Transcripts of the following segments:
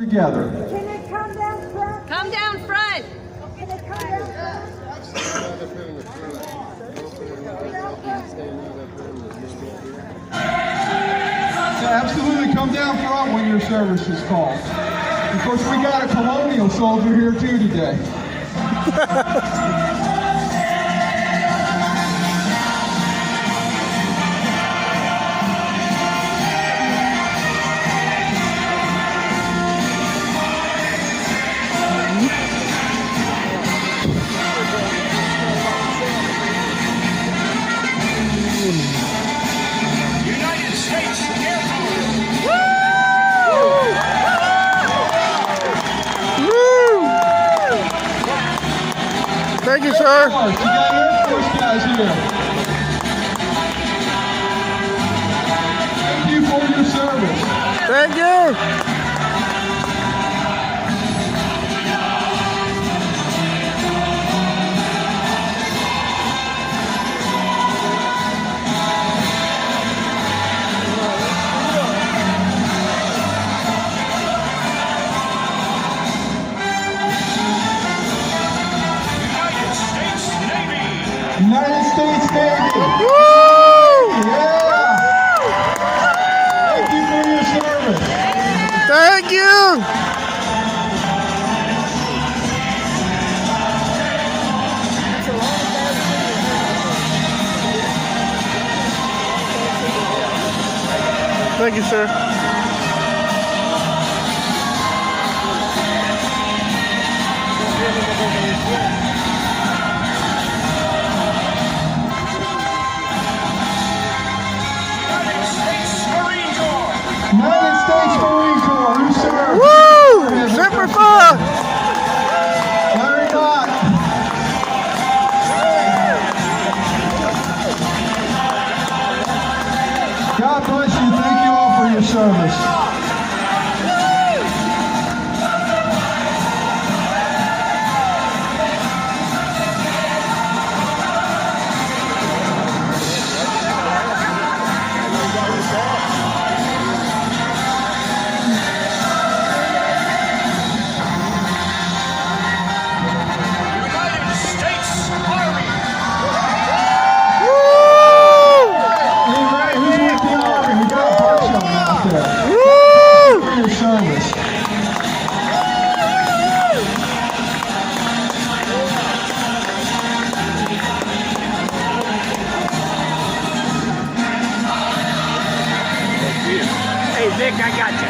Together. Can it come down front? Come down front. Can it come down front? Absolutely, come down front when your service is called. Of course, we got a colonial soldier here too today. United States Air Force. Thank you, sir. You got Air Force guys here. Thank you for your service. Thank you. United States Navy. United States Navy. Woo! Yeah. Thank you for your service. Thank you. Thank you, sir. United States Marine Corps. United States Marine Corps. Who served? Woo! Semper Fi! Larry Knott. God bless you. Thank you all for your service. United States Army. Woo! Hey, Ray, who's with the Army? We got a bunch of them out there. Woo! For your service. Hey, Vic, I got you.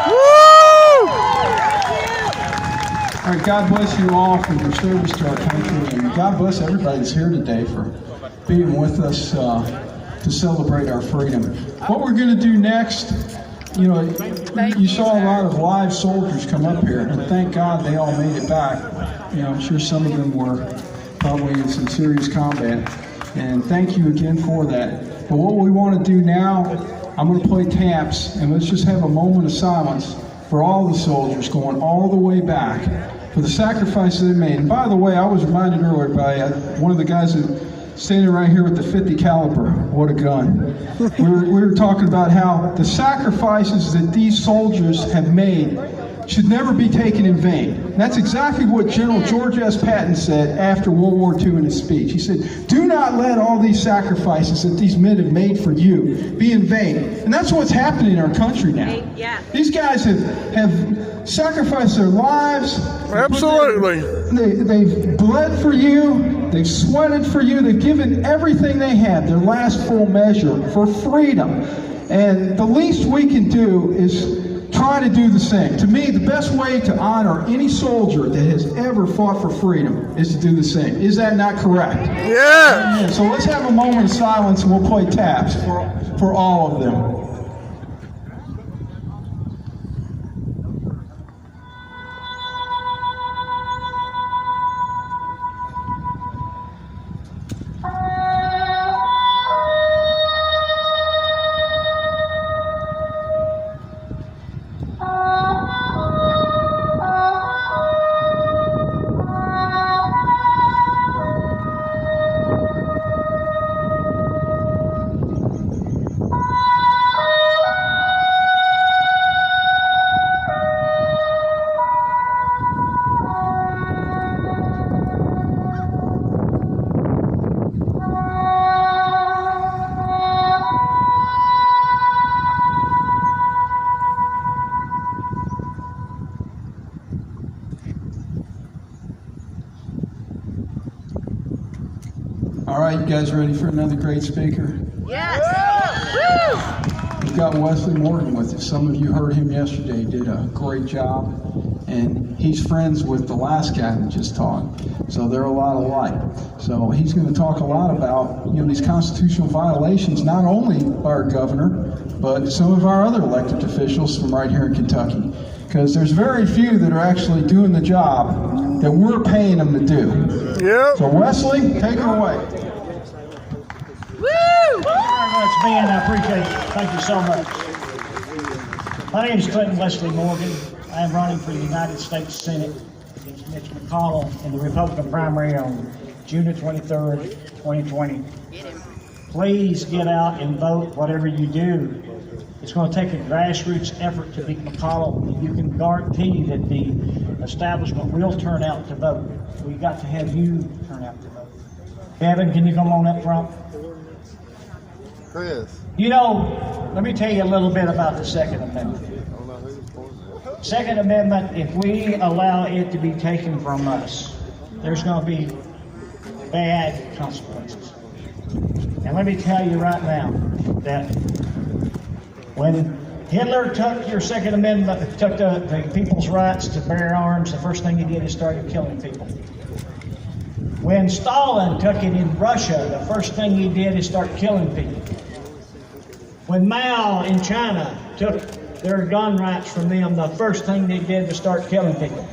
Woo! All right, God bless you all for your service to our country, and God bless everybody that's here today for being with us to celebrate our freedom. What we're going to do next, you know, you saw a lot of live soldiers come up here, and thank God they all made it back. You know, I'm sure some of them were probably in some serious combat, and thank you again for that. But what we want to do now, I'm going to play taps, and let's just have a moment of silence for all the soldiers going all the way back for the sacrifices they made. And by the way, I was reminded earlier by one of the guys that standing right here with the 50 caliber. What a gun. We were talking about how the sacrifices that these soldiers have made should never be taken in vain. And that's exactly what General George S. Patton said after World War II in his speech. He said, do not let all these sacrifices that these men have made for you be in vain. And that's what's happening in our country now. Yeah. These guys have sacrificed their lives. Absolutely. They've bled for you. They've sweated for you. They've given everything they have, their last full measure, for freedom. And the least we can do is try to do the same. To me, the best way to honor any soldier that has ever fought for freedom is to do the same. Is that not correct? Yeah. Yeah, so let's have a moment of silence and we'll play taps for all of them. All right, you guys ready for another great speaker? Yes. We've got Wesley Morgan with us. Some of you heard him yesterday. He did a great job. And he's friends with the last guy that just talked. So they're a lot alike. So he's going to talk a lot about, these constitutional violations, not only by our governor, but some of our other elected officials from right here in Kentucky. Because there's very few that are actually doing the job that we're paying them to do. Yep. So Wesley, take it away. Thank you very much, Ben. I appreciate it. Thank you so much. My name is Clinton Wesley Morgan. I am running for the United States Senate against Mitch McConnell in the Republican primary on June the 23rd, 2020. Please get out and vote whatever you do. It's going to take a grassroots effort to beat McConnell. You can guarantee that the establishment will turn out to vote. We've got to have you turn out to vote. Kevin, can you come on up front? Chris. Let me tell you a little bit about the Second Amendment. Second Amendment, if we allow it to be taken from us, there's going to be bad consequences. And let me tell you right now that when Hitler took your Second Amendment, took the people's rights to bear arms, the first thing he did is started killing people. When Stalin took it in Russia, the first thing he did is start killing people. When Mao in China took their gun rights from them, the first thing they did was start killing people.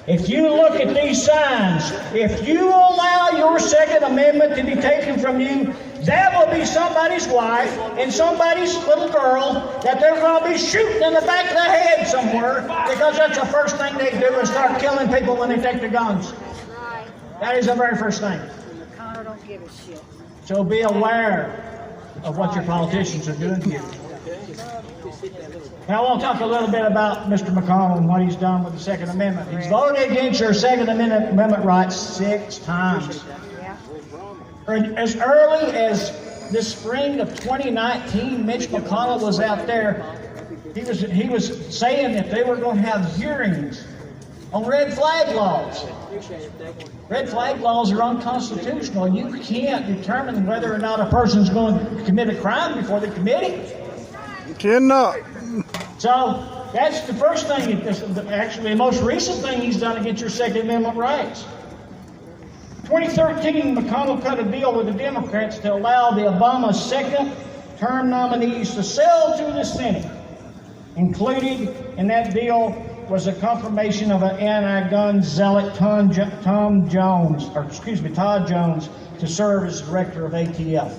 If you look at these signs, if you allow your Second Amendment to be taken from you, that will be somebody's wife and somebody's little girl that they're going to be shooting in the back of the head somewhere, because that's the first thing they do is start killing people when they take the guns. That is the very first thing. McConnell don't give a shit. So be aware of what your politicians are doing to you. Now, I want to talk a little bit about Mr. McConnell and what he's done with the Second Amendment. He's voted against your Second Amendment rights 6 times. As early as the spring of 2019, Mitch McConnell was out there. He was saying that they were going to have hearings on red flag laws. Red flag laws are unconstitutional. You can't determine whether or not a person's going to commit a crime before they commit it. Cannot. So that's the first thing, actually the most recent thing he's done against your Second Amendment rights. 2013, McConnell cut a deal with the Democrats to allow the Obama second-term nominees to sell to the Senate. Included in that deal was a confirmation of an anti-gun zealot, Todd Jones, to serve as director of ATF.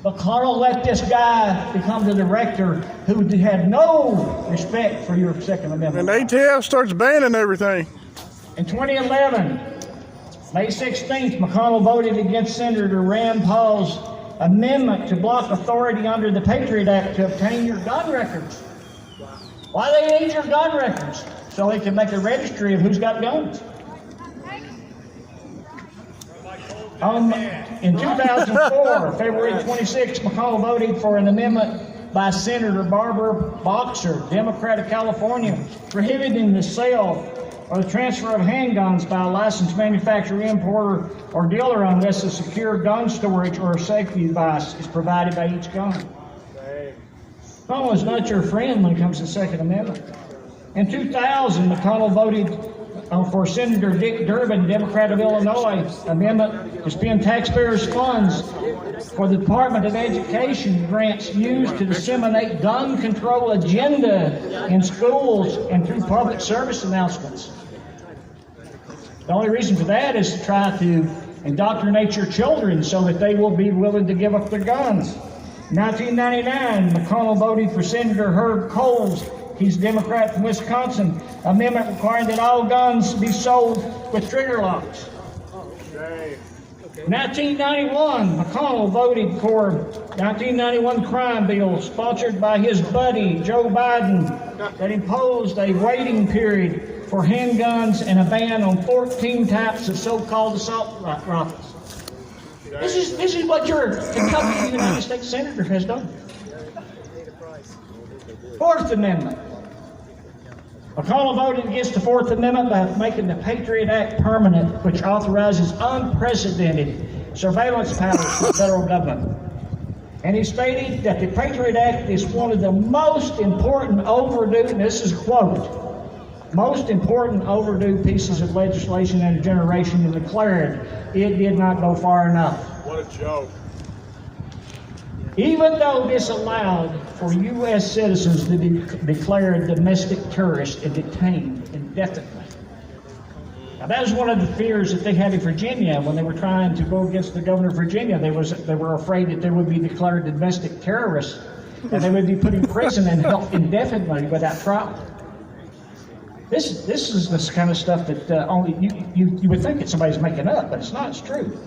McConnell let this guy become the director who had no respect for your Second Amendment. And ATF starts banning everything. In 2011, May 16th, McConnell voted against Senator Rand Paul's amendment to block authority under the Patriot Act to obtain your gun records. Why they need your gun records? So they can make a registry of who's got guns. In 2004, February 26, McConnell voted for an amendment by Senator Barbara Boxer, Democrat of California, prohibiting the sale or the transfer of handguns by a licensed manufacturer, importer, or dealer unless a secure gun storage or safety device is provided by each gun. McConnell is not your friend when it comes to the Second Amendment. In 2000, McConnell voted for Senator Dick Durbin, Democrat of Illinois, amendment to spend taxpayers' funds for the Department of Education grants used to disseminate gun control agenda in schools and through public service announcements. The only reason for that is to try to indoctrinate your children so that they will be willing to give up their guns. In 1999, McConnell voted for Senator Herb Coles, he's a Democrat from Wisconsin, amendment requiring that all guns be sold with trigger locks. In 1991, McConnell voted for 1991 crime bill sponsored by his buddy, Joe Biden, that imposed a waiting period for handguns and a ban on 14 types of so-called assault rifles. This is what your Kentucky United States Senator has done. Fourth Amendment. McConnell voted against the Fourth Amendment by making the Patriot Act permanent, which authorizes unprecedented surveillance powers from the federal government. And he stated that the Patriot Act is one of the most important overdue, and this is a quote, most important overdue pieces of legislation in a generation, and declared it did not go far enough. What a joke. Even though this allowed for U.S. citizens to be declared domestic terrorists and detained indefinitely. Now, that was one of the fears that they had in Virginia when they were trying to go against the governor of Virginia. They were afraid that they would be declared domestic terrorists and they would be put in prison and held indefinitely without trial. This is this kind of stuff that only you would think that somebody's making up, but it's not. It's true.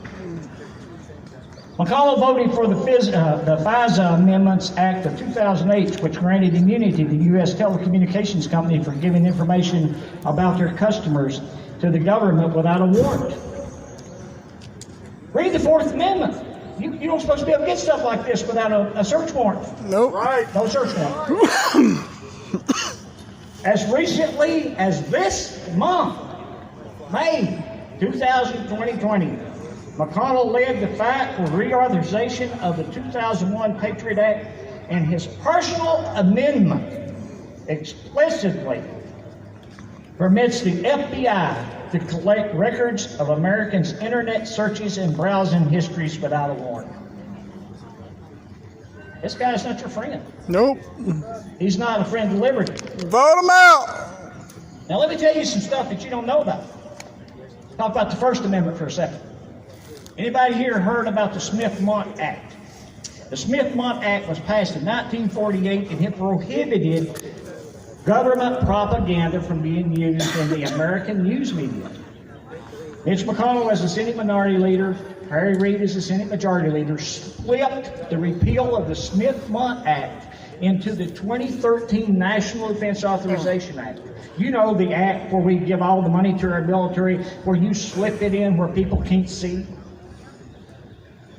McConnell voted for the FISA Amendments Act of 2008, which granted immunity to the U.S. telecommunications company for giving information about their customers to the government without a warrant. Read the Fourth Amendment. You don't supposed to be able to get stuff like this without a search warrant. Nope. Right. No search warrant. As recently as this month, May 2020, McConnell led the fight for reauthorization of the 2001 Patriot Act, and his personal amendment explicitly permits the FBI to collect records of Americans' internet searches and browsing histories without a warrant. This guy's not your friend. Nope. He's not a friend of liberty. Vote him out. Now let me tell you some stuff that you don't know about. Talk about the First Amendment for a second. Anybody here heard about the Smith-Mont Act? The Smith-Mont Act was passed in 1948, and it prohibited government propaganda from being used in the American news media. Mitch McConnell, as the Senate Minority Leader, Harry Reid, as the Senate Majority Leader, split the repeal of the Smith-Mont Act into the 2013 National Defense Authorization Act. You know, the act where we give all the money to our military, where you slip it in where people can't see.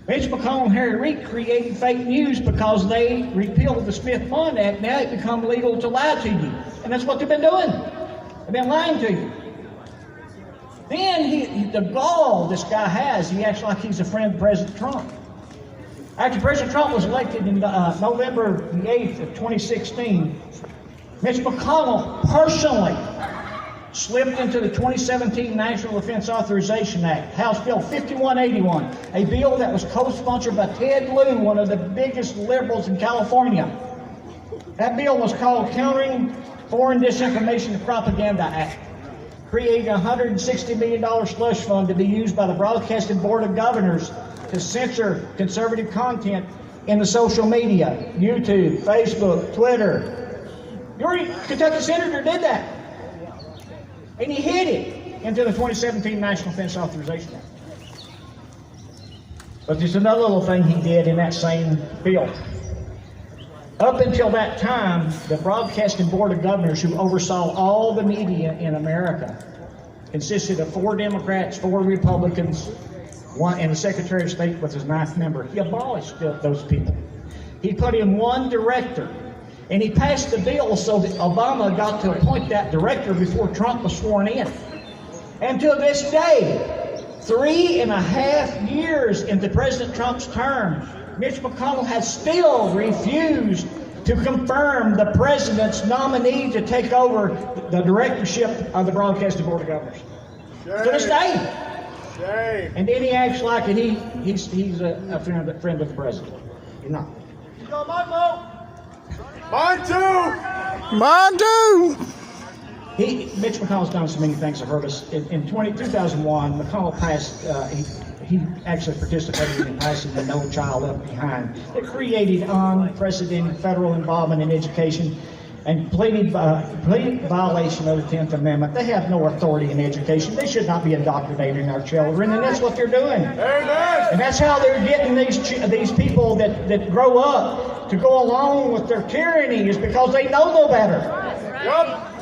Mitch McConnell and Harry Reid created fake news because they repealed the Smith-Mont Act. Now it become legal to lie to you. And that's what they've been doing. They've been lying to you. Then the gall this guy has, he acts like he's a friend of President Trump. After President Trump was elected in November the 8th of 2016, Mitch McConnell personally slipped into the 2017 National Defense Authorization Act, House Bill 5181, a bill that was co-sponsored by Ted Lieu, one of the biggest liberals in California. That bill was called Countering Foreign Disinformation and Propaganda Act, creating a $160 million slush fund to be used by the Broadcasting Board of Governors to censor conservative content in the social media, YouTube, Facebook, Twitter. Your Kentucky senator did that. And he hid it into the 2017 National Defense Authorization Act. But there's another little thing he did in that same bill. Up until that time, the Broadcasting Board of Governors, who oversaw all the media in America, consisted of 4 Democrats, 4 Republicans, and the Secretary of State was his 9th member. He abolished those people. He put in 1 director. And he passed the bill so that Obama got to appoint that director before Trump was sworn in. And to this day, 3.5 years into President Trump's term, Mitch McConnell has still refused to confirm the president's nominee to take over the directorship of the Broadcasting Board of Governors. Shame. To this day. Shame. And then he acts like he's a friend of the president. He's not. Mine too. Mine too. Mitch McConnell's done so many things to hurt us. In 2001, McConnell passed, he actually participated in passing the No Child Left Behind. It created unprecedented federal involvement in education and pleaded violation of the 10th Amendment. They have no authority in education. They should not be indoctrinating our children, and that's what they're doing. Amen. And that's how they're getting these people that grow up to go along with their tyranny, is because they know no better. Yep.